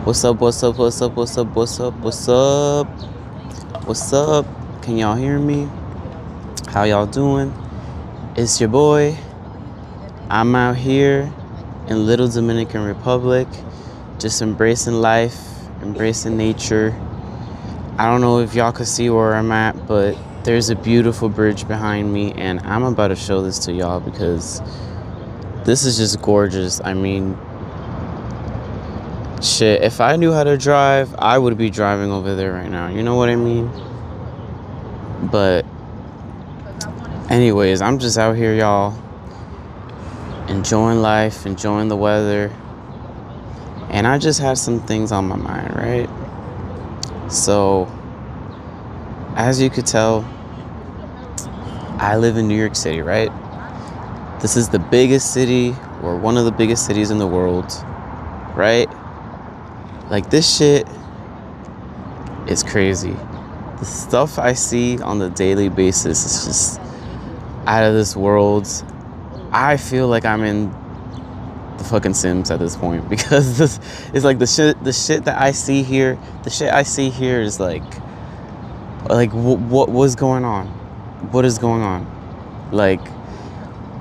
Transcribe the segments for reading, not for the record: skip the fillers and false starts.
What's up, what's up, what's up, what's up, what's up, what's up, what's up? Can y'all hear me? How y'all doing? It's your boy. I'm out here in Little Dominican Republic, just embracing life, embracing nature. I don't know if y'all can see where I'm at, but there's a beautiful bridge behind me, and I'm about to show this to y'all because this is just gorgeous. I mean, shit, if I knew how to drive, I would be driving over there right now. You know what I mean? But anyways, I'm just out here, y'all, enjoying life, enjoying the weather. And I just had some things on my mind, right? So, as you could tell, I live in New York City, right? This is the biggest city, or one of the biggest cities in the world, right? Like, this shit is crazy. The stuff I see on the daily basis is just out of this world. I feel like I'm in the fucking Sims at this point because this is like the shit that I see here. The shit I see here is like what was going on? What is going on? Like,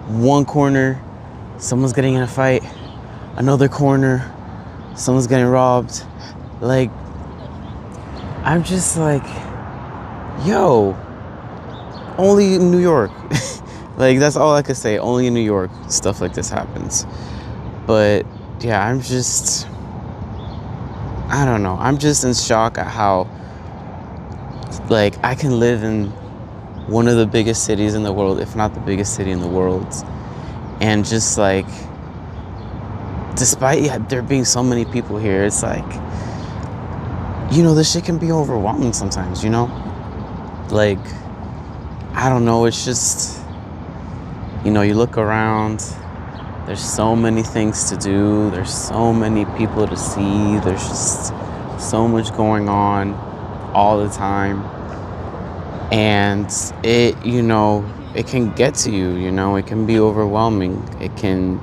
one corner, someone's getting in a fight. Another corner, someone's getting robbed. Like, I'm just like, yo, only in New York. Like, that's all I could say. Only in New York stuff like this happens. But yeah, I don't know. I'm just in shock at how, like, I can live in one of the biggest cities in the world, if not the biggest city in the world, and just like, despite there being so many people here, it's like, you know, this shit can be overwhelming sometimes, you know? Like, I don't know, it's just, you know, you look around, there's so many things to do, there's so many people to see, there's just so much going on all the time. And it, you know, it can get to you, you know, it can be overwhelming. It can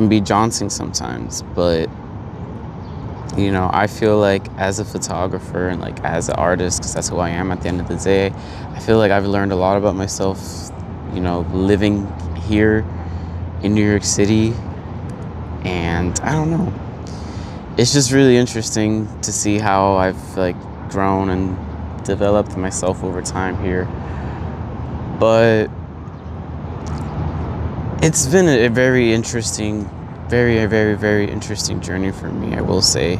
be daunting sometimes, but you know, I feel like as a photographer and like as an artist, because that's who I am at the end of the day, I feel like I've learned a lot about myself, you know, living here in New York City. And I don't know, it's just really interesting to see how I've like grown and developed myself over time here. But it's been a very interesting, very interesting journey for me, I will say.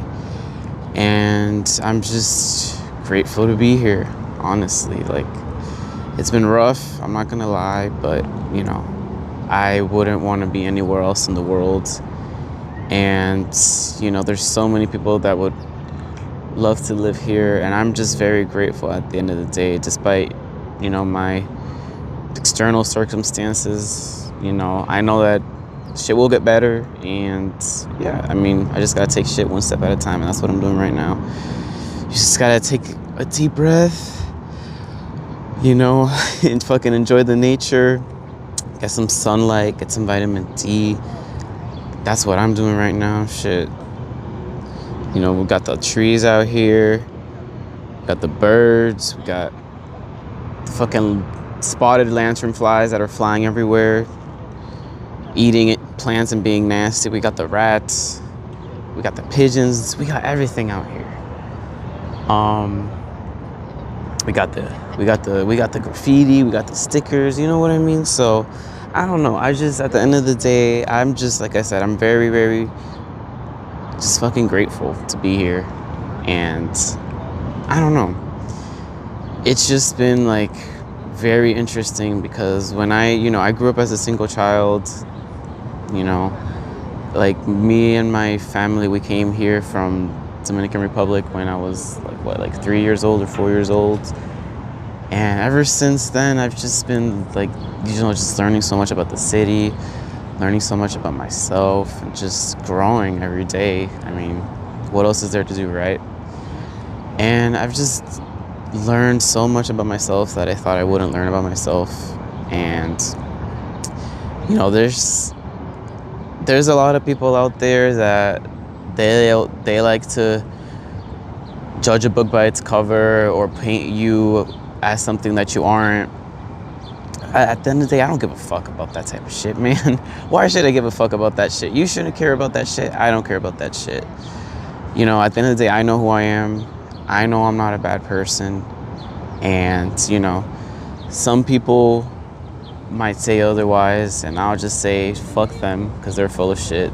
And I'm just grateful to be here, honestly. Like, it's been rough, I'm not gonna lie, but you know, I wouldn't want to be anywhere else in the world. And you know, there's so many people that would love to live here, and I'm just very grateful at the end of the day, despite, you know, my external circumstances. You know, I know that shit will get better, and yeah, I mean, I just gotta take shit one step at a time, and that's what I'm doing right now. You just gotta take a deep breath, you know, and fucking enjoy the nature, get some sunlight, get some vitamin D. That's what I'm doing right now. Shit, you know, we got the trees out here, we got the birds, we got the fucking spotted lanternflies that are flying everywhere, eating plants and being nasty. We got the rats, we got the pigeons, we got everything out here. We got the graffiti, we got the stickers, you know what I mean? So I don't know, I just, at the end of the day, I'm just, like I said, I'm very just fucking grateful to be here. And I don't know, it's just been like very interesting because when I grew up as a single child, you know, like me and my family, we came here from Dominican Republic when I was like 3 years old or 4 years old. And ever since then, I've just been like, you know, just learning so much about the city, learning so much about myself, and just growing every day. I mean, what else is there to do, right? And I've just learned so much about myself that I thought I wouldn't learn about myself. And you know, there's a lot of people out there that They like to judge a book by its cover or paint you as something that you aren't. At the end of the day, I don't give a fuck about that type of shit, man. Why should I give a fuck about that shit? You shouldn't care about that shit. I don't care about that shit. You know, at the end of the day, I know who I am. I know I'm not a bad person. And, you know, some people might say otherwise, and I'll just say fuck them because they're full of shit.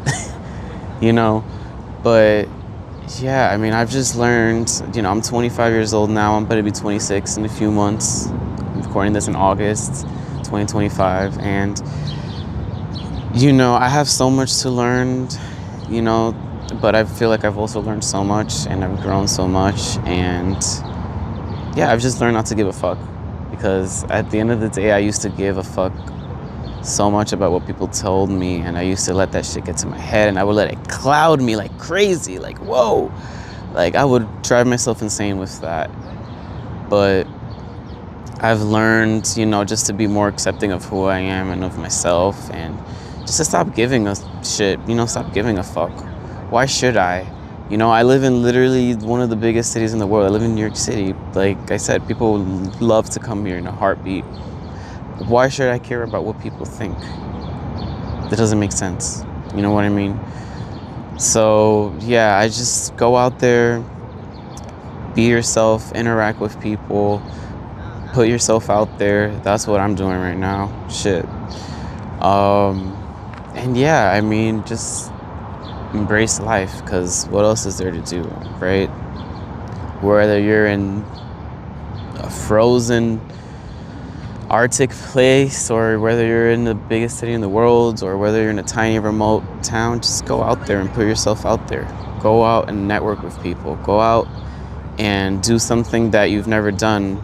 You know, but yeah, I mean, I've just learned, you know, I'm 25 years old now. I'm going to be 26 in a few months. I'm recording this in August 2025. And, you know, I have so much to learn, you know, but I feel like I've also learned so much and I've grown so much. And yeah, I've just learned not to give a fuck, because at the end of the day, I used to give a fuck so much about what people told me, and I used to let that shit get to my head, and I would let it cloud me like crazy, like whoa, like I would drive myself insane with that. But I've learned, you know, just to be more accepting of who I am and of myself, and just to stop giving a shit, you know, stop giving a fuck. Why should I? You know, I live in literally one of the biggest cities in the world. I live in New York City. Like I said, people love to come here in a heartbeat. Why should I care about what people think? That doesn't make sense. You know what I mean? So yeah, I just go out there, be yourself, interact with people, put yourself out there. That's what I'm doing right now. Shit. And yeah, I mean, just embrace life, because what else is there to do, right? Whether you're in a frozen Arctic place, or whether you're in the biggest city in the world, or whether you're in a tiny remote town, just go out there and put yourself out there. Go out and network with people. Go out and do something that you've never done.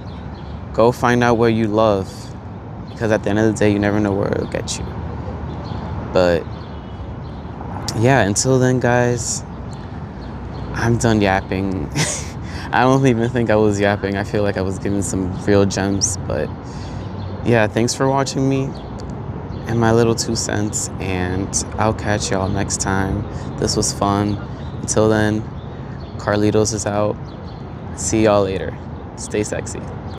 Go find out what you love, because at the end of the day, you never know where it'll get you. But yeah, until then, guys, I'm done yapping. I don't even think I was yapping. I feel like I was giving some real gems. But yeah, thanks for watching me and my little 2 cents, and I'll catch y'all next time. This was fun. Until then, Carlitos is out. See y'all later. Stay sexy.